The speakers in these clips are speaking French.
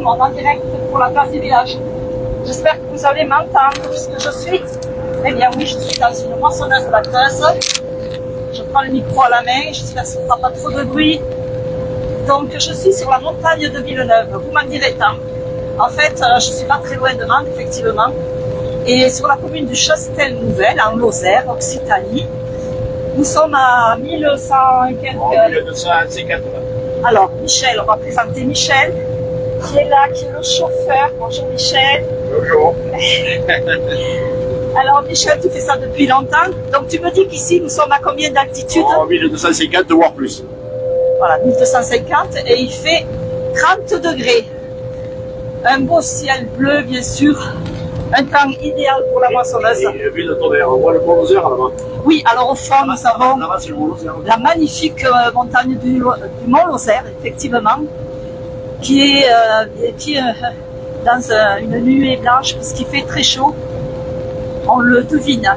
monde en direct pour la place du village. J'espère que vous allez m'entendre puisque je suis. Eh bien oui, je suis dans une moissonneuse batteuse. Je prends le micro à la main, j'espère que ça ne fera pas trop de bruit. Donc je suis sur la montagne de Villeneuve, vous m'en direz tant. En fait, je ne suis pas très loin de Mende, effectivement. Et sur la commune du Chastel-Nouvelle, en Lozère, Occitanie. Nous sommes à 1100 et quelques... 1250. Alors, Michel, on va présenter Michel, qui est là, qui est le chauffeur. Bonjour Michel. Bonjour. Alors Michel, tu fais ça depuis longtemps. Donc tu me dis qu'ici, nous sommes à combien d'altitude? 1250, voire plus. Voilà, 1250, et il fait 30 degrés. Un beau ciel bleu, bien sûr. Un temps idéal pour la moissonneuse. Et vue de tonnerre, on voit le Mont Lozère là-bas. Oui, alors au fond, nous avons Là-bas, c'est le Mont Lozère. la magnifique montagne du Mont Lozère, effectivement, qui est dans une nuée blanche, puisqu'il fait très chaud. On le devine.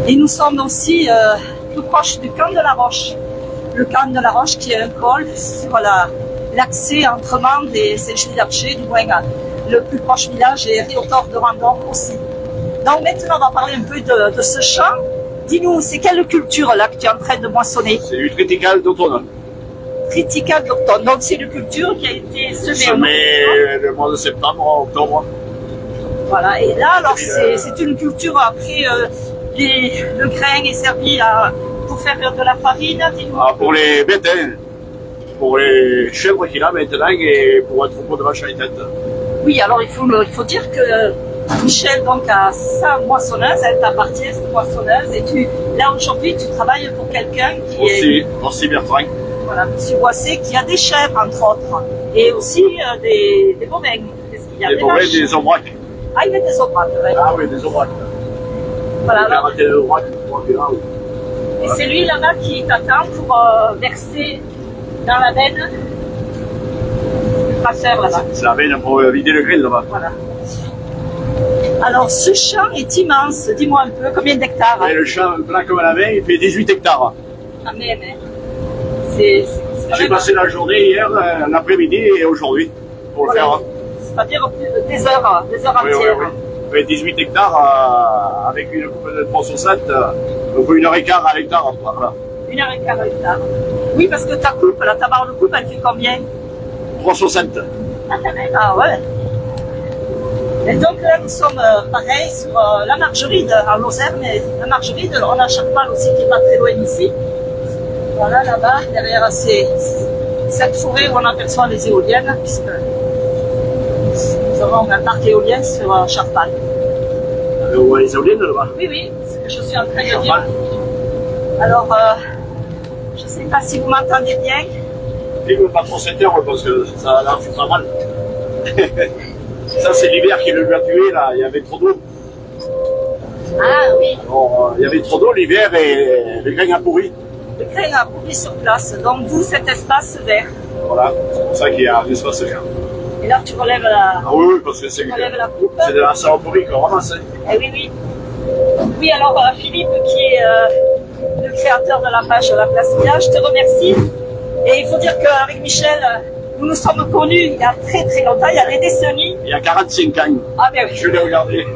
Et nous sommes aussi tout proche du camp de la Roche. Le camp de la Roche qui est un col sur l'accès entre Mende et Saint-Gilles-d'Archer, du moins le plus proche village, et Riautor de Randon aussi. Donc maintenant, on va parler un peu de ce champ. Dis-nous, c'est quelle culture là que tu es en train de moissonner? C'est du triticale d'automne. Triticale d'automne. Donc c'est une culture qui a été semée le mois de septembre, octobre. Voilà, et là, alors c'est une culture, après, le grain est servi pour faire de la farine. Ah, pour les bêtes, hein. Pour les chèvres qu'il a maintenant et pour un troupeau de vaches à tête. Oui, alors il faut dire que Michel donc a sa moissonneuse, elle t'appartient, cette moissonneuse, et là aujourd'hui tu travailles pour quelqu'un qui est... Aussi Bertrand. Voilà, M. Boisset, qui a des chèvres entre autres, et aussi des bovins. Il y a des bovins, des aubracs. Ah, il y a des aubracs, ouais. Ah oui, des aubracs. Voilà, alors... Et c'est lui là-bas qui t'attend pour verser dans la veine le tracteur là-bas. C'est la veine pour vider le grill là-bas. Voilà. Alors ce champ est immense, dis-moi un peu, combien d'hectares? Le champ plat comme la main, il fait 18 hectares. Ah mais j'ai passé la journée hier, l'après-midi et aujourd'hui pour le faire. C'est-à-dire des heures entières. Oui, 18 hectares avec une coupe de 360, donc 1h15 à l'hectare. Voilà. 1h15 à l'hectare. Oui, parce que ta coupe, ta barre de coupe, elle fait combien? 360. Ah ouais. Et donc là, nous sommes pareil sur la Margeride en Lozère, mais la Margeride, on a Charpal aussi qui n'est pas très loin d'ici. Voilà, là-bas, derrière cette forêt où on aperçoit les éoliennes, puisque nous avons un parc éolien sur Charpal. On voit les éoliennes là-bas? Oui, oui, c'est ce que je suis en train de dire. Alors, je ne sais pas si vous m'entendez bien. Dis-moi pas trop 7 heures parce que ça a fait pas mal. Ça, c'est l'hiver qui le lui a tué, là. Il y avait trop d'eau. Ah oui. Alors, il y avait trop d'eau l'hiver et le grain a pourri. Le grain a pourri sur place, donc d'où cet espace vert. Voilà, c'est pour ça qu'il y a un espace vert. Et là, tu relèves la... Ah oui, parce que c'est de la saloperie qu'on ramasse. Eh oui, oui. Oui, alors Philippe, qui est le créateur de la page La Place Village, je te remercie. Et il faut dire qu'avec Michel, nous nous sommes connus il y a très très longtemps, il y a des décennies. Il y a 45 ans. Ah ben oui. Je l'ai regardé.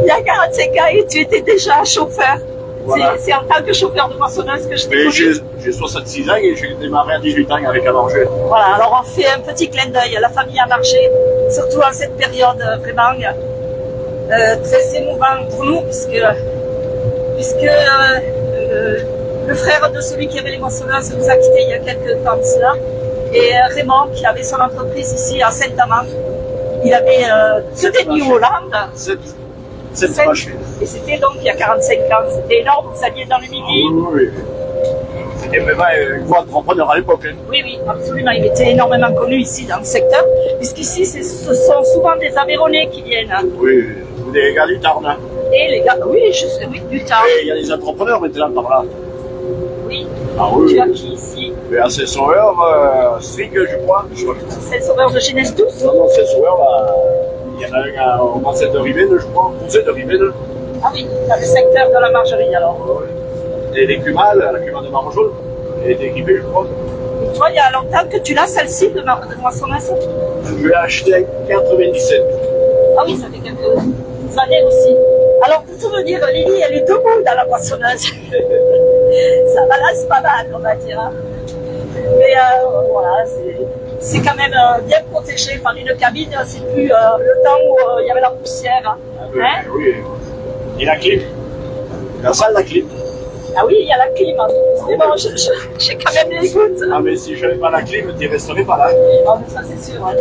Il y a 45 ans et tu étais déjà chauffeur. Voilà. C'est en tant que chauffeur de moissonneuse que je t'ai connu. J'ai 66 ans et j'ai démarré à 18 ans avec un marché. Voilà, alors on fait un petit clin d'œil à la famille à marché, surtout en cette période vraiment très émouvante pour nous, puisque le frère de celui qui avait les moissonneuses nous a quittés il y a quelques temps de cela. Et Raymond, qui avait son entreprise ici à Saint-Amand, il avait que des New Holland. Cette vache. Et c'était donc il y a 45 ans, c'était énorme, vous alliez dans le midi. Oui. C'était vraiment un gros entrepreneur à l'époque. Hein. Oui, oui, absolument. Il était énormément connu ici dans le secteur, puisqu'ici ce sont souvent des Aveyronais qui viennent. Oui, des gars du Tarn. Hein. Et les gars, oui, je sais, oui, du Tarn. Et il y a des entrepreneurs maintenant par là. Oui. Ah oui. Tu as qui ici? C'est Sauveur, Strig, je crois. C'est le Sauveur de Genèse tous? Non, c'est Sauveur, il y en a un au Marcel de Rivenne, je crois, Poussé de Rivenne. Ah oui, dans le secteur de la Margerie alors. Oui. Et les Cumal, la Cumal de Marjol, elle était équipée, je crois. Toi, il y a longtemps que tu l'as, celle-ci, de moissonneuse? Je l'ai acheté en 97. Ah oui, ça fait quelques années aussi. Alors, pour tout me dire, Lily, elle est debout dans la moissonneuse. Ça balance pas mal, on va dire. Hein. Mais voilà, c'est quand même bien protégé par une cabine. C'est plus le temps où il y avait la poussière. Hein? Oui. Et la clim. La salle, la clim. Ah oui, il y a la clim. Mais bon, j'ai quand même les gouttes. Ah, mais si je n'avais pas la clim, tu ne resterais pas là. Ah, mais ça, c'est sûr. Hein.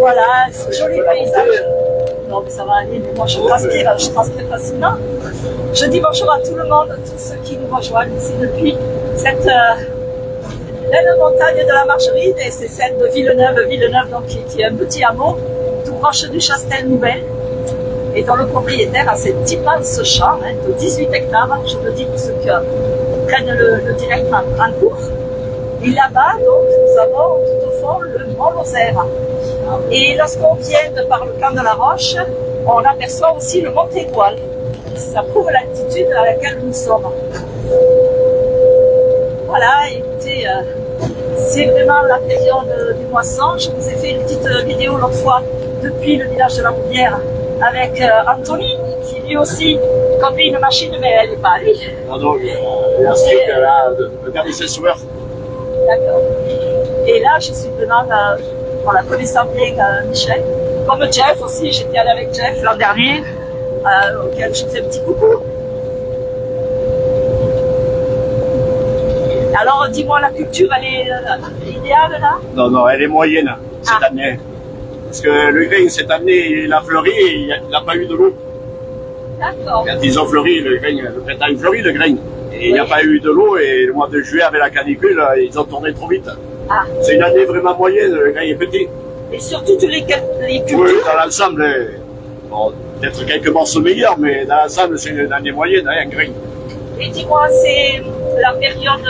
Voilà, c'est joli paysage. Non, mais ça va aller, mais moi je transpire facilement. Je dis bonjour à tout le monde, tous ceux qui nous rejoignent ici depuis cette belle montagne de la Margeride, et c'est celle de Villeneuve donc, qui est un petit hameau tout proche du Chastel-Nouvelle, et dont le propriétaire a cet immense champ hein, de 18 hectares, je le dis pour ceux qui prennent le direct en cours. Et là-bas, donc, nous avons tout au fond le Mont Lozère. Et lorsqu'on vient de par le camp de la Roche, on aperçoit aussi le Mont Étoile. Ça prouve l'altitude à laquelle nous sommes. Voilà, écoutez, c'est vraiment la période des moissons. Je vous ai fait une petite vidéo l'autre fois depuis le village de la Rouvière avec Anthony, qui lui aussi conduit une machine, mais elle n'est pas à lui. Ah donc, il y a un stick là, de garnisser souverain. D'accord. Et là, je suis vraiment, voilà, connaissant bien Michel. Comme Jeff aussi, j'étais allée avec Jeff l'an dernier, auquel je fais un petit coucou. Alors, dis-moi, la culture, elle est idéale là? Non, non, elle est moyenne cette année. Parce que le grain, cette année, il a fleuri et il n'a pas eu de l'eau. D'accord. Quand ils ont fleuri, le grain, le printemps, il fleurit le grain. Et il n'y a pas eu de l'eau, et le mois de juillet, avec la canicule, ils ont tourné trop vite. Ah. C'est une année vraiment moyenne, le grain est petit. Et surtout tous les cultures? Oui, dans l'ensemble, bon, peut-être quelques morceaux meilleurs, mais dans l'ensemble, c'est une année moyenne, hein, un grain. Et dis-moi, c'est la période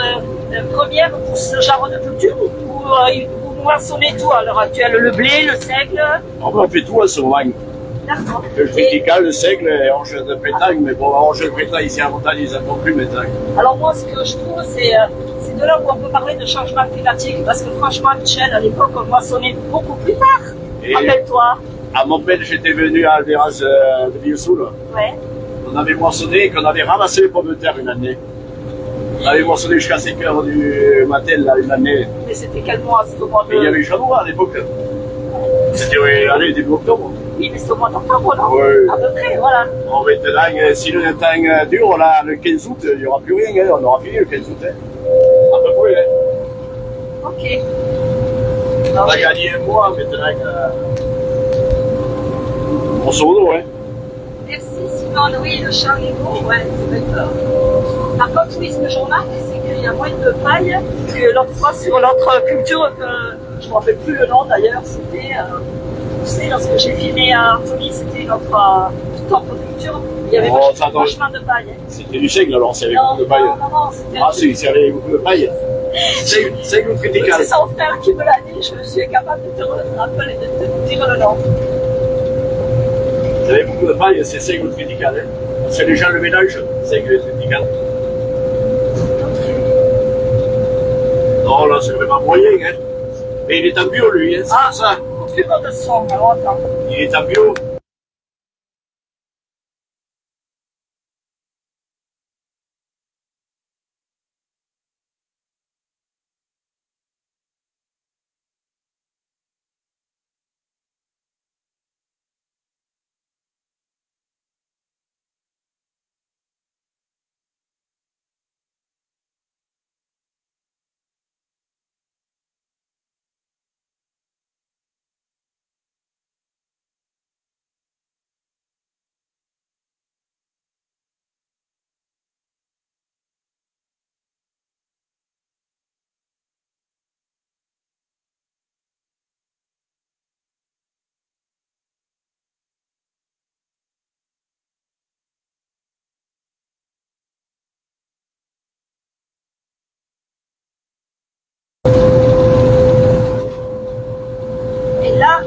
première pour ce genre de culture, ou vous moissonnez tout à l'heure actuelle, le blé, le seigle? On fait tout à ce moment. D'accord. Le triticale, le seigle, orge de pétanque, mais bon, orge de pétanque ici en montagne, ils n'en font plus maintenant. Alors moi, ce que je trouve, c'est de là où on peut parler de changement climatique, parce que franchement, Michel, à l'époque, on moissonnait beaucoup plus tard. Rappelle-toi. À Montpellier, j'étais venu à Alvéraz de Villesoul. Ouais. On avait moissonné et qu'on avait ramassé les pommes de terre une année. On avait moissonné jusqu'à 5 h du matin, là, une année. Mais c'était quel mois? C'était au mois de... Il y avait chaud à l'époque. C'était début octobre. Oui, mais c'est au mois d'octobre, non? Oui. À peu près, voilà. Bon, maintenant, si le temps dure, là, le 15 août, il n'y aura plus rien, hein. On aura fini le 15 août. Hein. À peu près, hein. Ok. On a gagné un mois maintenant. Grosso modo, hein. Merci Simone, oui, le champ est beau, ouais, c'est d'accord. Par contre, oui, ce que je remarque, c'est qu'il y a moins de paille que l'autre fois sur l'autre culture, que je ne me rappelle plus le nom d'ailleurs, c'était, tu sais, lorsque j'ai filmé à Anthony, c'était notre toute autre culture, il y avait vachement de paille. Hein. C'était du seigle alors, s'il y avait beaucoup de paille. Non, c'était... Ah si, s'il y avait beaucoup de paille. Seigle ou triticale. C'est son frère qui me l'a dit, je suis incapable de te rappeler, de te dire le nom. Vous avez beaucoup de paille, c'est seigle ou triticale. Hein. C'est déjà le mélange, seigle et triticale. Non, là, c'est vraiment moyen. Hein. Mais il est en bio, lui, hein, c'est pour ça. Plus de son, alors attends. Il est en bio.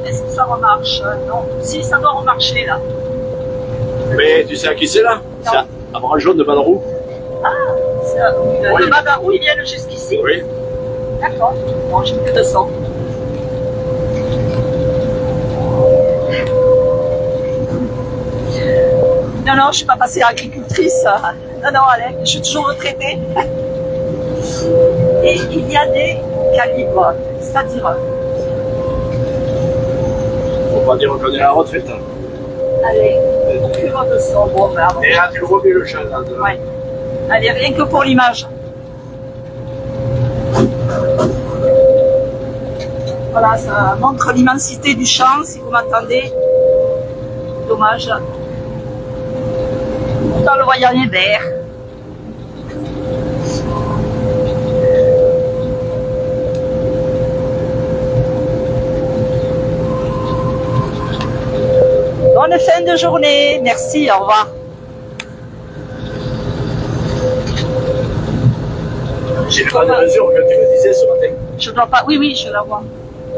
Est-ce que ça remarche? Non. Si, ça doit remarcher là. Mais tu sais à qui c'est là? C'est à Bras Jaune de Balleroux. Ah, c'est de Badarou, ils viennent jusqu'ici? Oui. D'accord. Bon, j'ai que 200. Non, non, je ne suis pas passée agricultrice. Non, non, Alain, je suis toujours retraitée. Et il y a des calibres, c'est-à-dire... Faut pas dire qu'on est à la retraite. Allez, on fait votre son, bon, ben, et là, tu remets le chat. Là, ouais. Allez, rien que pour l'image. Voilà, ça montre l'immensité du champ, si vous m'entendez. Dommage. Pourtant, le voyant est vert. Bonne fin de journée. Merci, au revoir. J'ai pas de mesure que tu me disais ce matin. Je dois pas. Oui, oui, je la vois.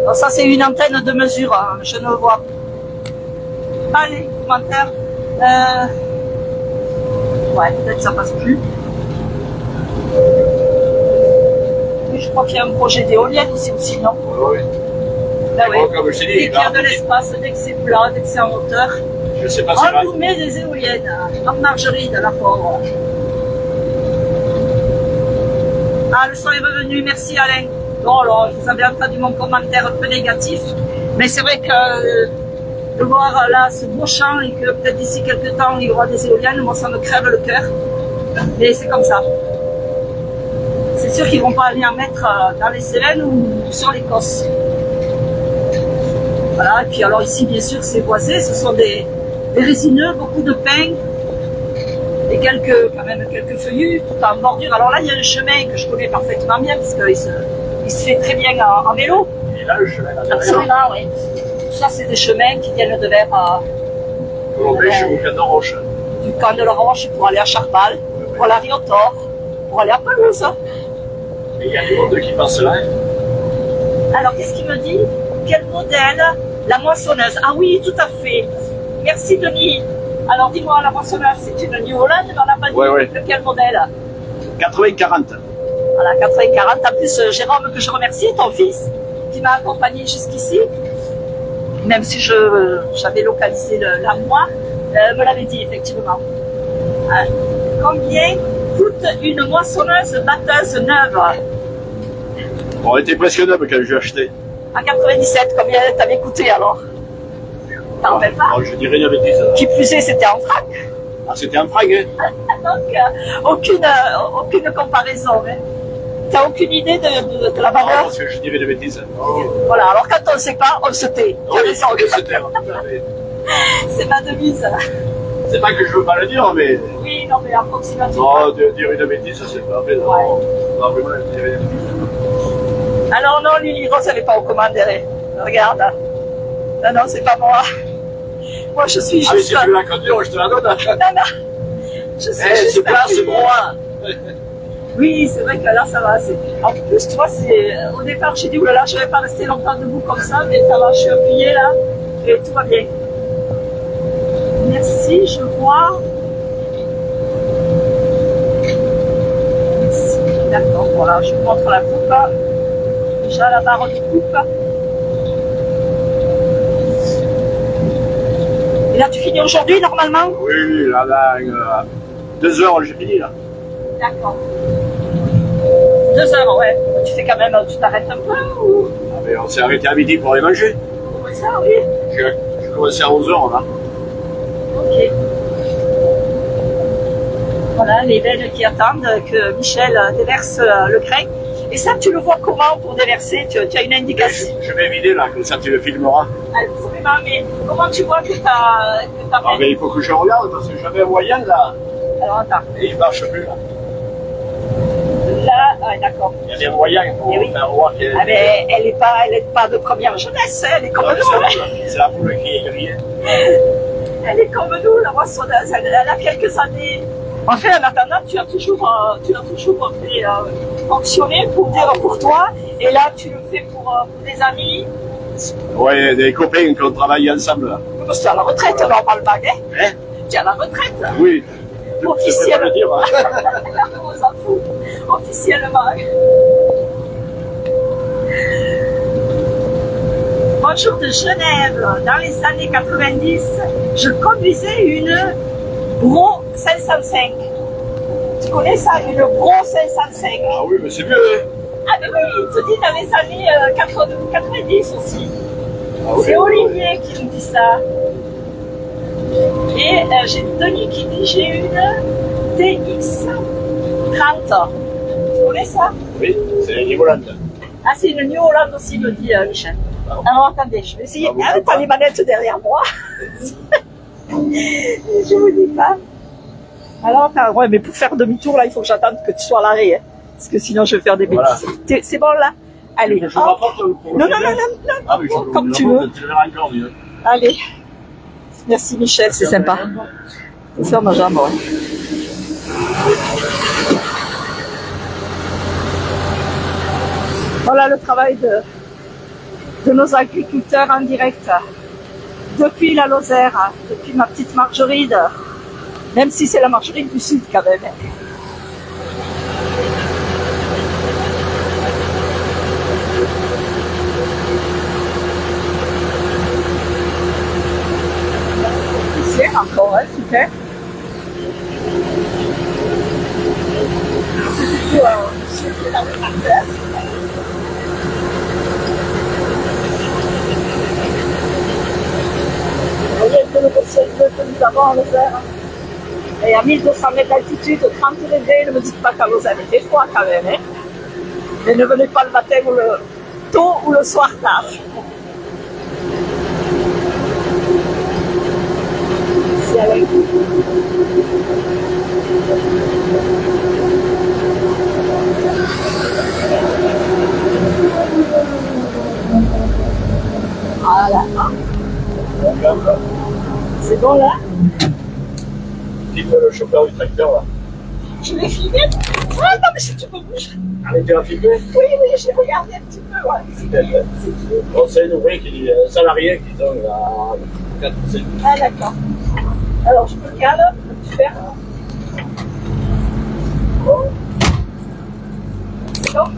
Alors ça, c'est une antenne de mesure. Hein. Je ne vois pas les commentaires. Ouais, peut-être ça passe plus. Oui, je crois qu'il y a un projet d'éolienne ici aussi, non? Oui, oui. Ben oui. Bon, comme je t'ai dit, Dès qu'il y a de l'espace, dès que c'est plat, dès que c'est en hauteur, je sais pas si on nous met des éoliennes. En Margerie de la pauvre. Ah, le son est revenu, merci Alain. Bon, alors, vous avez entendu mon commentaire un peu négatif, mais c'est vrai que de voir là ce beau champ et que peut-être d'ici quelques temps il y aura des éoliennes, moi ça me crève le cœur. Mais c'est comme ça. C'est sûr qu'ils ne vont pas aller en mettre dans les Cévennes ou sur l'Écosse. Voilà, et puis alors ici bien sûr c'est boisé, ce sont des résineux, beaucoup de pins et quand même quelques feuillus tout en bordure. Alors là il y a le chemin que je connais parfaitement bien parce qu'il se fait très bien en vélo. Et là le chemin là Absolument, oui. Ça c'est des chemins qui viennent de vers Colombèche ou Camp de Roche. Du Camp de la Roche pour aller à Charpal, pour aller à Riotor, pour aller à Pelouse. Et il y a du monde qui passe là. Alors qu'est-ce qu'il me dit? Quel modèle? La moissonneuse. Ah oui, tout à fait. Merci Denis. Alors dis-moi, la moissonneuse, c'est une New Holland, mais on n'a pas dit de quel modèle? 80-40. Voilà, 80-40. En plus, Jérôme, que je remercie, ton fils, qui m'a accompagné jusqu'ici, même si j'avais localisé l'armoire, me l'avait dit effectivement. Combien coûte une moissonneuse batteuse neuve? On était presque neuf quand j'ai acheté. En 97, combien t'avait coûté alors? T'en rappelles pas? Je dirais une bêtise. Qui plus est, c'était en franc. Ah, c'était un frag, hein? Donc, aucune comparaison. Hein. T'as aucune idée de la valeur? Parce que je dirais des bêtises. Oh. Voilà, alors quand on ne sait pas, on se tait. Oh, oui, c'est ma devise. C'est pas que je veux pas le dire, mais... Oui, non, mais approximativement. Non, dire une bêtise, c'est pas fait. Non, non, vraiment, je dirais une bêtise. Alors non, Lily Rose, elle n'est pas au commandéré. Regarde. Non, non, c'est pas moi. Moi, je suis juste... Ah, mais si tu veux la conduire, je te la donne. Non, non. Je suis juste... c'est plat, c'est droit. Oui, c'est vrai que là, ça va. En plus, tu vois, au départ, j'ai dit, oulala, je ne vais pas rester longtemps debout comme ça, mais ça va, je suis appuyée là, et tout va bien. Merci, je vois. Merci, d'accord, voilà, je vous montre la coupe. Déjà, la barre de coupe. Et là, tu finis aujourd'hui, normalement? Oui, là, 2 heures, j'ai fini, là. D'accord. 2 heures, ouais. Tu fais quand même, tu t'arrêtes un peu ou... Ah, mais on s'est arrêté à midi pour aller manger. Oui, ça, oui. J'ai commencé à 11 heures, là. Ok. Voilà, les belles qui attendent que Michel déverse le grain. Et ça, tu le vois comment pour déverser? Tu as une indication? Je vais vider, là, comme ça tu le filmeras. Absolument, mais comment tu vois que t'as Ah, mais il faut que je regarde, parce que j'avais un moyen, là. Alors, attends. Et il marche plus, là. Là, ah, d'accord. Il y a des moyens pour faire voir qu'elle... Ah, mais elle est pas de première jeunesse, elle est comme nous. C'est la poule qui est grillée. Elle est comme nous, la moissonneuse, elle a quelques années. En fait, en attendant, tu as toujours fait fonctionner pour toi, et là, tu le fais pour des amis. Ouais, des copains qu'on travaille ensemble, là. Parce que tu es à la retraite, normalement, hein? Tu es à la retraite. Oui. Officiellement. Le dire, hein. On s'en fout. Officiellement. Bonjour de Genève. Dans les années 90, je conduisais une Bro 505. Tu connais ça, une Bro 505? Ah oui, mais c'est mieux, hein. Ah mais oui, il te dit dans les années 90 aussi. Ah oui, C'est Olivier qui nous dit ça. Et j'ai Denis qui dit j'ai une TX30. Tu connais ça? Oui, c'est une Holland. Ah, c'est une New Holland aussi, me dit Michel. Alors attendez, je vais essayer. Ah, t'as les manettes derrière moi. Je vous dis pas. Alors, attends, ouais, mais pour faire demi-tour, là, il faut que j'attende que tu sois à l'arrêt. Hein, parce que sinon, je vais faire des bêtises. Voilà. C'est bon, là? Allez. Je rapporte pour Non, le non, non, CV. non, Ah, mais non, comme tu veux. Tu le verras encore mieux. Allez. Merci, Michel, c'est sympa. C'est ça, ma jambe, ouais. Voilà le travail de nos agriculteurs en direct depuis la Lozère, depuis ma petite Margeride, même si c'est la Margeride du Sud quand même. C'est encore, hein, super. C'est dans le marqueur. Vous voyez que le ciel bleu que nous avons en Lozère. Et à 1200 mètres d'altitude, 30 degrés, ne me dites pas qu'à Lozère il fait froid quand même. Hein. Mais ne venez pas le matin ou le tôt ou le soir tard. Ici avec vous. Voilà. C'est bon là? Dis le chauffeur du tracteur là. Je l'ai filmé? Ah non mais si tu peux bouger. Ah, tu l'as filmé? Oui, j'ai regardé un petit peu, ouais. Bon, c'est un ouvrier qui est salarié qui donne à 4 ou 5. Ah d'accord. Alors je me cale, tu fais. C'est bon?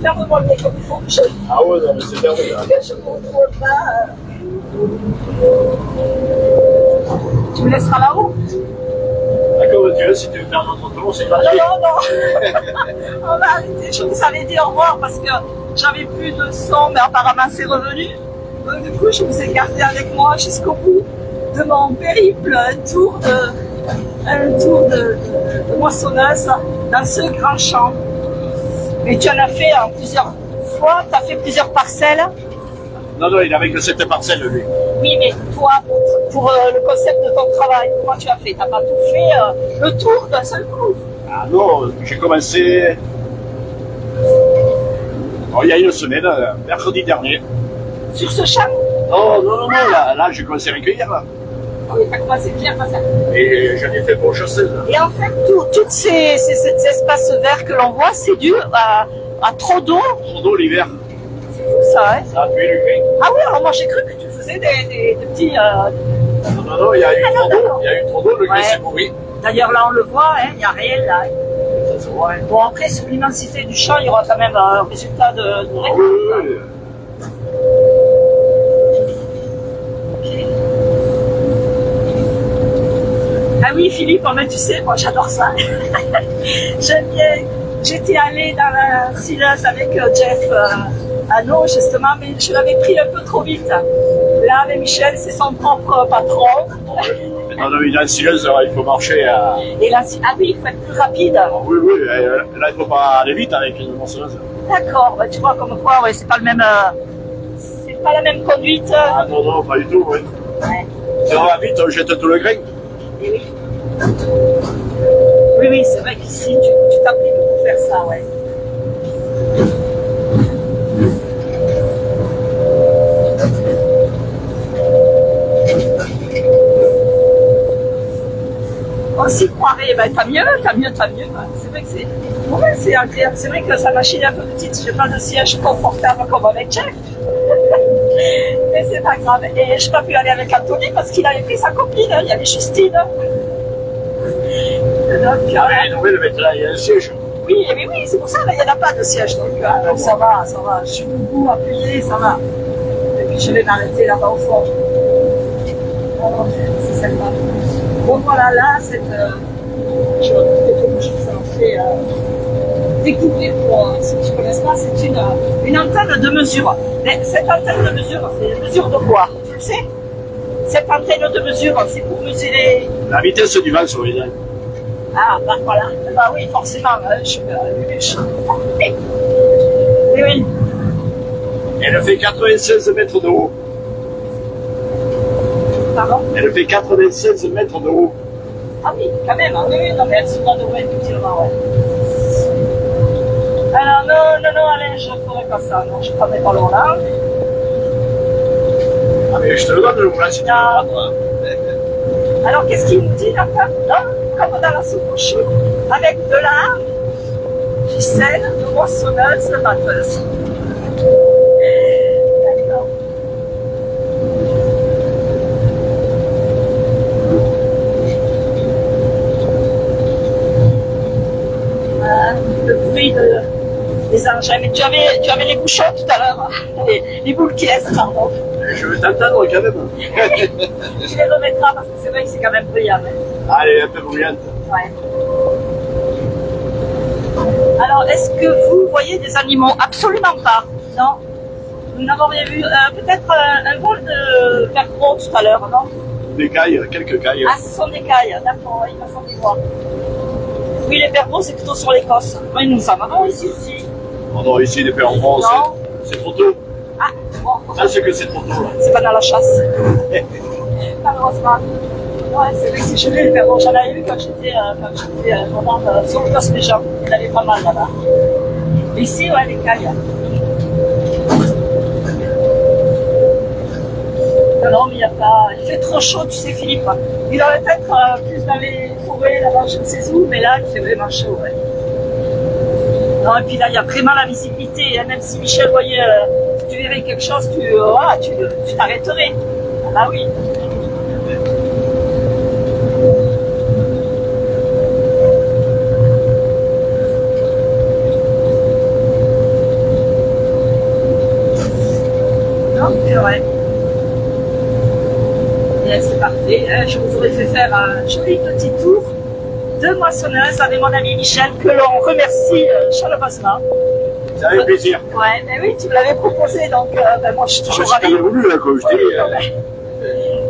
Ferme-moi le nez comme il faut que je... Ah ouais, non mais c'est fermé là. Que je ne contrôle pas. Tu me laisseras là-haut? D'accord, tu veux, si tu veux faire notre tour, c'est pas Non, non. On va arrêter. Je vous avais dit au revoir parce que j'avais plus de son, mais apparemment c'est revenu. Donc du coup, je vous ai gardé avec moi jusqu'au bout de mon périple, un tour de moissonneuse dans ce grand champ. Et tu en as fait en plusieurs fois, tu as fait plusieurs parcelles. Non, non, il n'avait que cette parcelle, lui. Oui, mais toi, pour le concept de ton travail, comment tu as fait? Tu n'as pas tout fait le tour d'un seul coup? Ah non, j'ai commencé il y a une semaine, mercredi dernier. Sur ce champ? Non, non, non, non, là j'ai commencé à recueillir. Là. Oui, tu as commencé bien par ça. Et j'en ai fait pour chasser. Et en fait, tous ces espaces verts que l'on voit, c'est dû à trop d'eau. Trop d'eau l'hiver. C'est fou ça, hein? Ça a tué le grain. Ah oui, alors moi j'ai cru que tu faisais des petits... Non, non, non, il y a eu trop d'eau. Il y a eu trop d'eau, le grain s'est pourri. D'ailleurs là on le voit, hein, il n'y a rien là. Ça se voit, hein. Bon après sur l'immensité du champ, il y aura quand même un résultat de Ah récolte. oui, oui. Ok. Ah oui Philippe, oh, mais tu sais, moi j'adore ça. J'aime bien. J'étais allée dans la sileuse avec Jeff Hanot justement, mais je l'avais pris un peu trop vite. Là avec Michel, c'est son propre patron. Non, non, dans une sileuse, il faut marcher à... Et là, ah oui, il faut être plus rapide. Ah, oui, oui, là il ne faut pas aller vite avec une moissonneuse. D'accord, bah, tu vois comme quoi, ouais, c'est pas le même, c'est pas la même conduite. Ah non, non, pas du tout, oui. Ouais. Si on va vite, on jette tout le grain. Et oui. Oui, oui, c'est vrai qu'ici, tu t'appliques pour faire ça, ouais. On s'y croirait, ben, tant mieux, tant mieux, tant mieux. C'est vrai que c'est agréable. C'est vrai que sa machine est un peu petite, j'ai pas de siège confortable comme avec Jeff. Mais c'est pas grave. Et je n'ai pas pu aller avec Anthony parce qu'il avait pris sa copine, il y avait Justine. Donc, Ah, mais les nouvelles, là, il y a un siège. oui, mais oui, c'est pour ça, là, il n'y en a pas de siège. Donc, ça va, ça va. Je suis debout, appuyé, ça va. Et puis, je vais m'arrêter là-bas au fond. Oh, c'est sympa. Bon, voilà, là, cette. Je vous en fais découvrir pour ceux qui ne connaissent pas. C'est une antenne de mesure. Mais cette antenne de mesure, c'est une mesure de quoi? Tu le sais? Cette antenne de mesure, c'est pour mesurer. La vitesse du vent sur les dents. Ah, bah voilà. Bah oui, forcément, je suis Luluche. Oui, oui. Elle fait 96 mètres de haut. Pardon? Elle fait 96 mètres de haut. Ah oui, quand même. Hein. Oui, non, mais elle se voit de loin, effectivement, ouais. Alors, non, Alain, je ne ferai pas ça. Non, je ne prendrai pas l'eau là. Ah, mais je te le donne, le moulin, si tu veux le prendre. Alors, qu'est-ce qu'il nous dit, là? Comme dans la soupe aux choux, avec de la ficelle, de moissonneuse, de batteuse. D'accord. Le bruit des engins. Mais tu avais les bouchons tout à l'heure, les boules qui restent, pardon. Je veux t'entendre quand même. Tu les remettras parce que c'est vrai que c'est quand même brillant. Allez, un peu bruyante. Ouais. Alors, est-ce que vous voyez des animaux? Absolument pas. Non. Nous n'avons rien vu. Peut-être un vol de perdreaux tout à l'heure, non? Des cailles, quelques cailles. Ah, ce sont des cailles. D'accord, il m'a semblé voir. Oui, les perdreaux, c'est plutôt sur l'Écosse. Oui, nous en avons ici aussi. Oh non, ici, les perdreaux, c'est trop tôt. Ah, bon. Ça, c'est que c'est trop tôt, là. C'est pas dans la chasse. Malheureusement. Ouais, c'est vrai que c'est joli, les perdreaux. J'en avais vu quand j'étais vraiment sur le poste des gens. Il y en avait pas mal là-bas. Ici, ouais, les cailles. Non, mais il n'y a pas. Il fait trop chaud, tu sais, Philippe. Il aurait peut-être plus dans les forêts, là-bas, je ne sais où, mais là, il fait vraiment chaud, ouais. Non, et puis là, il y a vraiment la visibilité. Même si Michel voyait, tu verrais quelque chose, tu t'arrêterais. Ah bah oui. Non, c'est vrai. Et c'est parfait. Hein. Je vous aurais fait faire un joli petit tour de moissonneuse avec mon ami Michel, que l'on remercie chaleureusement. Ça fait plaisir. Ouais, mais oui, tu me l'avais proposé, donc moi je suis toujours ravie. J'ai voulu, là, comme je dis.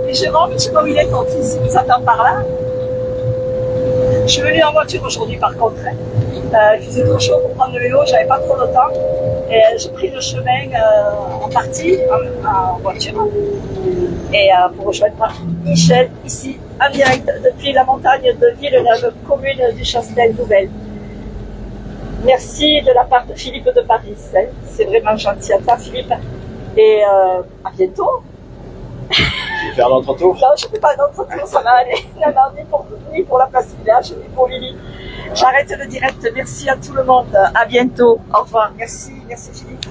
Et Jérôme, il est ton fils, il nous attend par là. Je suis venue en voiture aujourd'hui par contre. Il faisait trop chaud pour prendre le vélo, j'avais pas trop de temps. Et j'ai pris le chemin en partie, en voiture. Et pour rejoindre Michel, ici, en direct, depuis la montagne de Villeneuve, commune du Chastel-Nouvelle. Merci de la part de Philippe de Paris. Hein. C'est vraiment gentil à toi, Philippe. Et à bientôt. Tu veux faire notre tour? Non, je ne fais pas notre tour, ça va aller. Non, ni pour la place village, ni pour Lily. J'arrête le direct. Merci à tout le monde. À bientôt. Au revoir. Merci Philippe.